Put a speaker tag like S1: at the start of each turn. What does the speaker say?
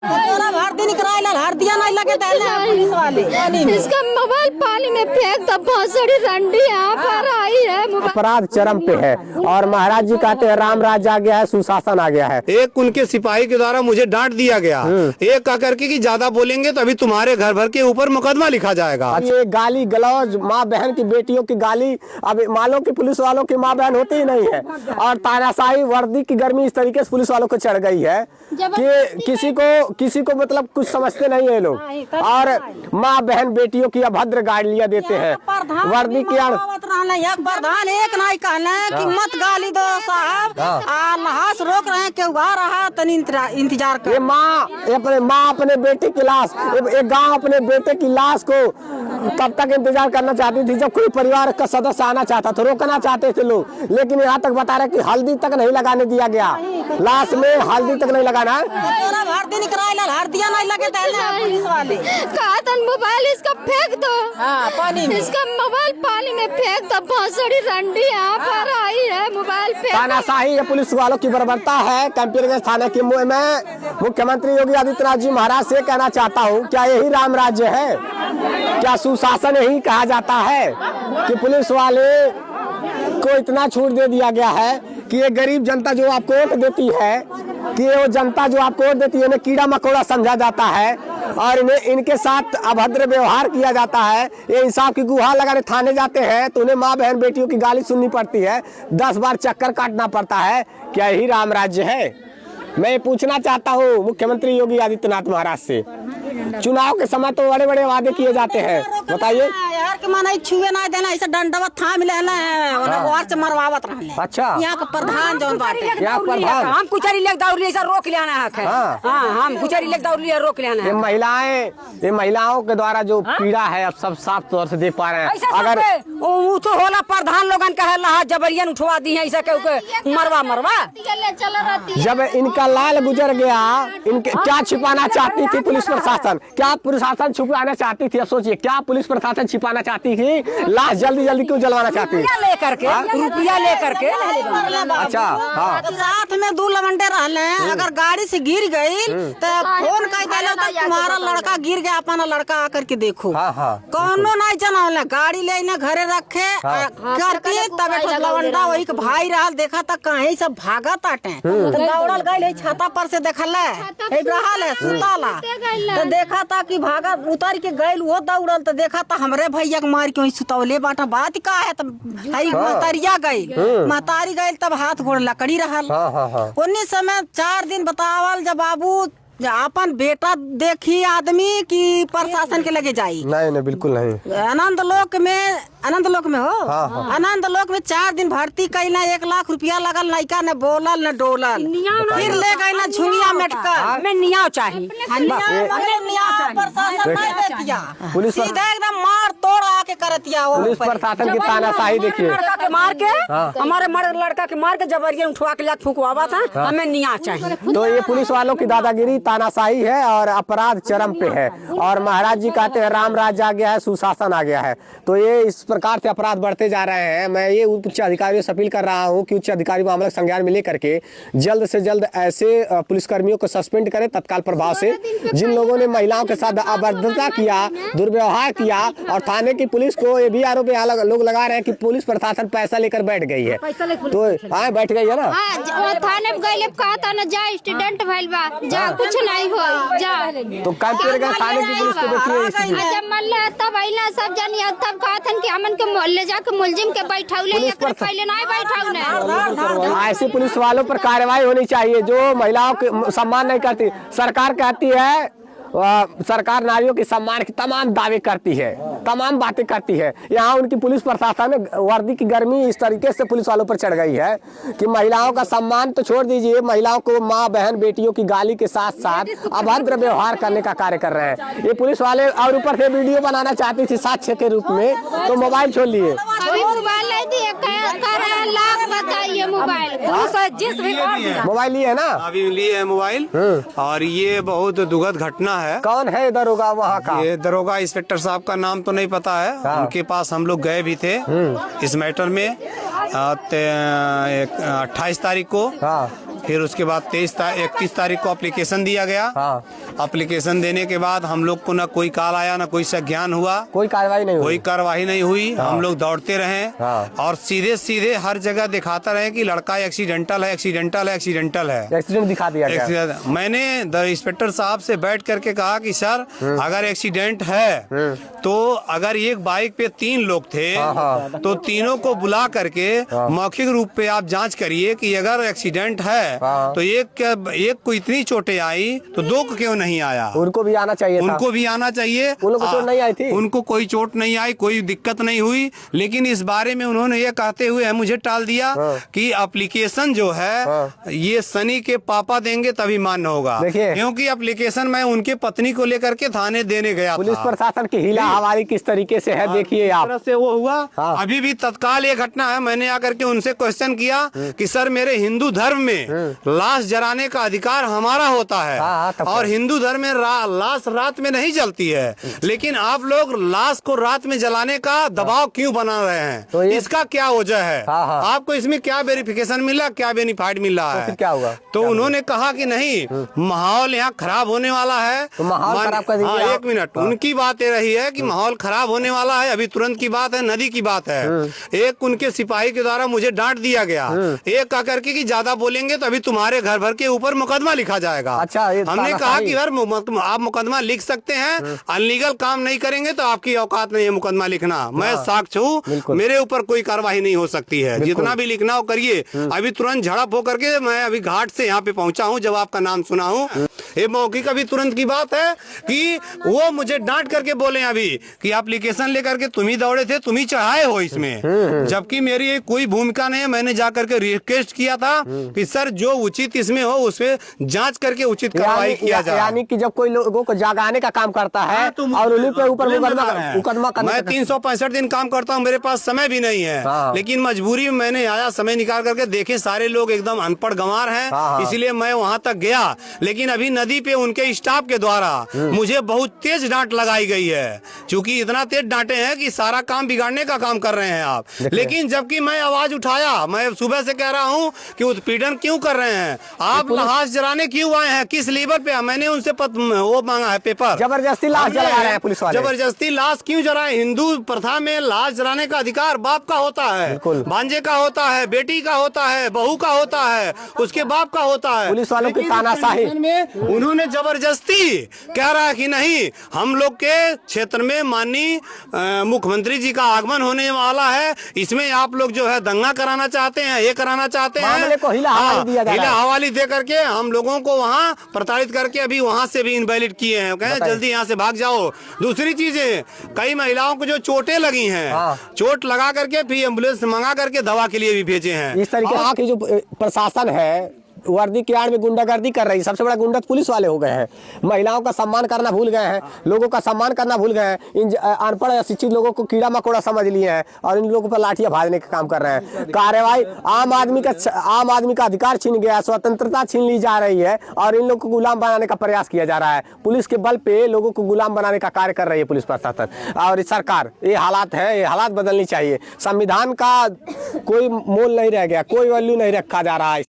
S1: हर दिन करायला हर दिया नहीं लगे पुलिस वाले।
S2: इसका मोबाइल पानी में फेंक दो, भोसड़ी रंडी यहाँ पर आई है।
S3: अपराध चरम पे है और महाराज जी कहते हैं राम राज आ गया है, सुशासन आ गया है।
S4: एक उनके सिपाही के द्वारा मुझे डांट दिया गया, एक कह करके कि ज्यादा बोलेंगे तो अभी तुम्हारे घर भर के ऊपर मुकदमा लिखा जाएगा।
S3: ये गाली गलौज माँ बहन की बेटियों की गाली, अब मानो कि पुलिस वालों की माँ बहन होती ही नहीं है। और तानाशाही वर्दी की गर्मी इस तरीके से पुलिस वालों को चढ़ गई है कि किसी को मतलब कुछ समझते नहीं है लोग, और माँ बहन बेटियों की अभद्र गालियाँ देते हैं। वर्दी की
S1: प्रधान एक नहीं कहले कि मत गाली दो साहब, लहास रोक रहे हैं, क्यों आ रहा तनी इंतजार कर।
S3: ये माँ अपने बेटे की लाश, एक गांव अपने बेटे की लाश को तब तक इंतजार करना चाहती थी जब कोई परिवार का सदस्य आना चाहता था, रोकना चाहते थे लोग, लेकिन यहाँ तक बता रहे कि हल्दी तक नहीं लगाने दिया गया, लाश में हल्दी तक नहीं लगाना।
S1: हर दिन करायला हर दिया नहीं लगे पुलिस वाले।
S2: मोबाइल इसका फेंक दो,
S1: पानी में।
S2: इसका मोबाइल पानी में फेंक दो, भोसड़ी रंडी यहाँ पर आई है। मोबाइल फेंक
S3: तानाशाही ये पुलिस वालों की बर्बरता है। कैंपरगंज थाने की मैं मुख्यमंत्री योगी आदित्यनाथ जी महाराज से कहना चाहता हूँ, क्या यही राम राज्य है? क्या सुशासन यही कहा जाता है कि पुलिस वाले को इतना छूट दे दिया गया है कि ये गरीब जनता जो आपको वोट देती है, कि वो जनता जो आपको वोट देती है इन्हें कीड़ा मकोड़ा समझा जाता है और इनके साथ अभद्र व्यवहार किया जाता है। ये इंसाफ की गुहार लगाने थाने जाते हैं तो उन्हें माँ बहन बेटियों की गाली सुननी पड़ती है, 10 बार चक्कर काटना पड़ता है। क्या यही राम राज्य है? मैं पूछना चाहता हूँ मुख्यमंत्री योगी आदित्यनाथ महाराज से, चुनाव के समय तो बड़े बड़े वादे किए जाते हैं, बताइए।
S1: यार के माने छुए ना देना, ऐसे डंडवत थाम लेना है और और से मरवावत रहले।
S3: अच्छा,
S1: यहाँ का प्रधान जौन बात है,
S3: यहाँ प्रधान
S5: हम कुचरी लेके दौड़ लिए रोक लेना है। हाँ, हम कुचरी लेके दौड़ लिए रोक लेना है।
S3: ये महिलाओं के द्वारा जो पीड़ा है अब सब साफ तौर से देख पा रहे हैं। अगर
S5: तो होला प्रधान लोगन कहे जबरियन उठवा दी है, ऐसा के मरवा
S3: जब इनका लाल गुजर गया, इनके क्या छिपाना चाहती थी पुलिस प्रशासन? क्या प्रशासन छुपाना चाहती थी? अब सोचिए, क्या पुलिस प्रशासन छिपाना चाहती थी? लाश जल्दी जल्दी क्यों जलवाना चाहती?
S5: लेकर के रुपया लेकर के।
S3: अच्छा, हाँ,
S1: साथ में 2 लवंडे रहले, अगर गाड़ी से गिर गई तो फोन कर देलो तो तुम्हारा लड़का गिर गया, अपना लड़का आकर के देखो। कौनो नहीं जनावले, गाड़ी ले घरे रखे करके तब लवंडा वही के भाई रहल, देखा था कहीं सब भागत आटे तो दौड़ल गई छाता पर से देखल है सुताला तो देखा था कि भागा उतर के गइल, वो दौड़ल तो देखा था हमरे भैया के मार के सुतौले बाटा। बात का है तो महतारिया गइल, महतारी गइल तब हाथ गोड़ लकड़ी रहल। उन्हीं समय 4 दिन बतावल जब बाबू अपन बेटा देखी आदमी की प्रशासन के लगे जाई।
S3: नहीं बिल्कुल नहीं।
S1: अनंत लोक में हो, अनंत लोक में 4 दिन भर्ती कैला, 1 लाख रुपया लगल, लड़का न बोलल न डोलल, फिर ले गए ना झुंगिया मेटकर
S5: में नियाव चाहिए।
S3: पुलिस
S1: सीधे एकदम मार तोड़ आके करतिया।
S3: पुलिस प्रशासन की तानाशाही देखिए,
S5: लड़का के मार के हमारे लड़का के मार के जबरियन उठवा के फूकवा था, हमें नियाव चाहिए।
S3: तो ये पुलिस वालों की दादागिरी तानाशाही है और अपराध चरम पे है। और महाराज जी कहते हैं राम राज आ गया है, सुशासन आ गया है। तो ये इस प्रकार से अपराध बढ़ते जा रहे हैं। मैं ये उच्च अधिकारियों से अपील कर रहा हूँ कि उच्च अधिकारी मामला संज्ञान में लेकर के जल्द से जल्द ऐसे पुलिसकर्मियों को सस्पेंड करें तत्काल प्रभाव से, जिन लोगों ने महिलाओं के साथ अभद्रता किया, दुर्व्यवहार किया। और थाने की पुलिस को ये भी आरोप लोग लगा रहे हैं कि पुलिस प्रशासन पैसा लेकर बैठ गई है। तो हाँ, बैठ गई है ना,
S2: थाने में गइले कहा था ना जा स्टूडेंट भइल बा, जा कुछ नहीं हो जा।
S3: तो कैंपरगंज थाने की पुलिस को देखिए,
S2: जब मल्ले तब आइला सब जानिए, तब कहा था कि हमन के मोहल्ले जाके मुलजिम के बैठाउले, एकरा पहले नहीं बैठाउने।
S3: ऐसे पुलिस वालों पर कार्रवाई होनी चाहिए जो महिलाओं के सम्मान नहीं करती। सरकार कहती है, सरकार नारियों के सम्मान की तमाम दावे करती है, तमाम बातें करती है। यहाँ उनकी पुलिस प्रशासन में वर्दी की गर्मी इस तरीके से पुलिस वालों पर चढ़ गई है कि महिलाओं का सम्मान तो छोड़ दीजिए, महिलाओं को माँ बहन बेटियों की गाली के साथ साथ अभद्र व्यवहार करने का कार्य कर रहे हैं ये पुलिस वाले। और ऊपर से वीडियो बनाना चाहती थी साक्ष्य के रूप में, तो मोबाइल छोड़ लिए। मोबाइल लिए है ना,
S4: अभी लिए है मोबाइल। और ये बहुत दुखद घटना है।
S3: कौन है दरोगा वहाँ का?
S4: ये दरोगा इंस्पेक्टर साहब का नाम तो नहीं पता है। उनके पास हम लोग गए भी थे इस मैटर में 28 तारीख को। फिर उसके बाद 31 तारीख को एप्लीकेशन दिया गया। एप्लीकेशन देने के बाद हम लोग को ना कोई कॉल आया, ना कोई संज्ञान हुआ,
S3: कोई कार्रवाई नहीं हुई।
S4: हम लोग दौड़ते रहे और सीधे सीधे हर जगह दिखाता रहे कि लड़का एक्सीडेंटल है, एक्सीडेंटल है, एक्सीडेंटल है,
S3: एक्सीडेंट दिखा दिया गया।
S4: मैंने द इंस्पेक्टर साहब से बैठ करके कहा कि सर अगर एक्सीडेंट है तो अगर एक बाइक पे 3 लोग थे तो तीनों को बुला करके मौखिक रूप पे आप जांच करिए कि अगर एक्सीडेंट है तो एक को इतनी चोटें आई तो 2 को क्यों नहीं आया।
S3: उनको भी आना चाहिए,
S4: उनको भी आना चाहिए।
S3: उनको चोट नहीं आई थी,
S4: उनको कोई चोट नहीं आई, कोई दिक्कत नहीं हुई। लेकिन इस बारे में उन्होंने ये कहते हुए मुझे टाल दिया कि एप्लीकेशन जो है ये सनी के पापा देंगे तभी मान्य होगा, क्योंकि एप्लीकेशन मैं उनके पत्नी को लेकर के थाने देने गया।
S3: पुलिस प्रशासन की हिला हवाली किस तरीके से है देखिए आप।
S4: से वो हुआ। अभी भी तत्काल ये घटना है, मैंने आकर के उनसे क्वेश्चन किया कि सर मेरे हिंदू धर्म में लाश जलाने का अधिकार हमारा होता है और हिंदू धर्म में लाश रात में नहीं जलती है, लेकिन आप लोग लाश को रात में जलाने का दबाव क्यों बना रहे हैं, तो इसका क्या वजह है? आपको इसमें क्या वेरिफिकेशन मिला, क्या बेनिफिट मिल रहा है?
S3: क्या होगा?
S4: तो उन्होंने कहा कि नहीं, माहौल यहाँ खराब होने वाला है।
S3: तो माहौल खराब कर दीजिए।
S4: 1 मिनट, उनकी बात ये रही है कि माहौल खराब होने वाला है। अभी तुरंत की बात है, नदी की बात है। एक उनके सिपाही के द्वारा मुझे डांट दिया गया, एक कह करके कि ज्यादा बोलेंगे तो अभी तुम्हारे घर भर के ऊपर मुकदमा लिखा जाएगा।
S3: अच्छा,
S4: हमने कहा कि यार आप मुकदमा लिख सकते हैं, अनलीगल काम नहीं करेंगे तो आपकी औकात नहीं है मुकदमा लिखना। मैं साक्ष्य हूँ, मेरे ऊपर कोई कार्रवाई नहीं हो सकती है, जितना भी लिखना हो करिए। अभी तुरंत झड़प होकर के मैं अभी घाट से यहाँ पे पहुंचा हूँ, जब आपका नाम सुना हूँ। ये मौखिक अभी तुरंत की बात है कि वो मुझे डांट करके बोले अभी कि एप्लीकेशन लेकर के तुम ही दौड़े थे, तुम ही चढ़ाए हो इसमें, जबकि मेरी कोई भूमिका नहीं है। मैंने जाकर के रिक्वेस्ट किया था कि सर जो उचित इसमें हो उसमें जांच करके उचित कार्रवाई किया जाए।
S3: यानी कि जब कोई लोगों को जगाने का काम करता है और उन्हीं पे ऊपर मुकदमा।
S4: मैं 365 दिन काम करता हूँ, मेरे पास समय भी नहीं है, लेकिन मजबूरी में मैंने आया, समय निकाल करके देखे सारे लोग एकदम अनपढ़ गंवार हैं, इसलिए मैं वहां तक गया। लेकिन अभी नदी पे उनके स्टाफ के द्वारा मुझे बहुत तेज डांट लगाई गई है, क्योंकि इतना तेज डांटे हैं कि सारा काम बिगाड़ने का काम कर रहे हैं आप। लेकिन जबकि मैं आवाज उठाया, मैं सुबह से कह रहा हूं कि उत्पीड़न क्यों कर रहे हैं आप, लाश जलाने क्यों आए हैं, किस लेवल पे? मैंने उनसे वो मांगा है पेपर।
S3: जबरदस्ती लाश जला रहे हैं पुलिस वाले।
S4: जबरदस्ती लाश क्यों जलाए? हिंदू प्रथा में लाश जलाने का अधिकार बाप का होता है, भांजे का होता है, बेटी का होता है, बहू का होता है, उसके बाप का होता है।
S3: पुलिस वालों की तानाशाही
S4: में उन्होंने जबरदस्ती कह रहा है कि नहीं, हम लोग के क्षेत्र में माननीय मुख्यमंत्री जी का आगमन होने वाला है, इसमें आप लोग जो है दंगा कराना चाहते हैं, ये कराना चाहते हैं,
S3: हिला
S4: हवाली दे करके हम लोगों को वहाँ प्रताड़ित करके अभी वहाँ से भी इनवैलिड किए हैं। कहें जल्दी यहाँ से भाग जाओ। दूसरी चीजें, कई महिलाओं को जो चोटें लगी हैं, चोट लगा करके फिर एम्बुलेंस मंगा करके दवा के लिए भी भेजे हैं।
S3: इस तरीके की जो प्रशासन है वर्दी की आड़ में गुंडागर्दी कर रही है। सबसे बड़ा गुंडा पुलिस वाले हो गए हैं। महिलाओं का सम्मान करना भूल गए हैं, लोगों का सम्मान करना भूल गए हैं। इन अनपढ़ अशिक्षित लोगों को कीड़ा मकोड़ा समझ लिए हैं और इन लोगों पर लाठियां भाजने का काम कर रहे हैं। कार्रवाई आम आदमी का अधिकार छीन गया, स्वतंत्रता छीन ली जा रही है और इन लोगों को गुलाम बनाने का प्रयास किया जा रहा है। पुलिस के बल पे लोगों को गुलाम बनाने का कार्य कर रही है पुलिस प्रशासन और सरकार। ये हालात है, ये हालात बदलनी चाहिए। संविधान का कोई मोल नहीं रह गया, कोई वैल्यू नहीं रखा जा रहा है।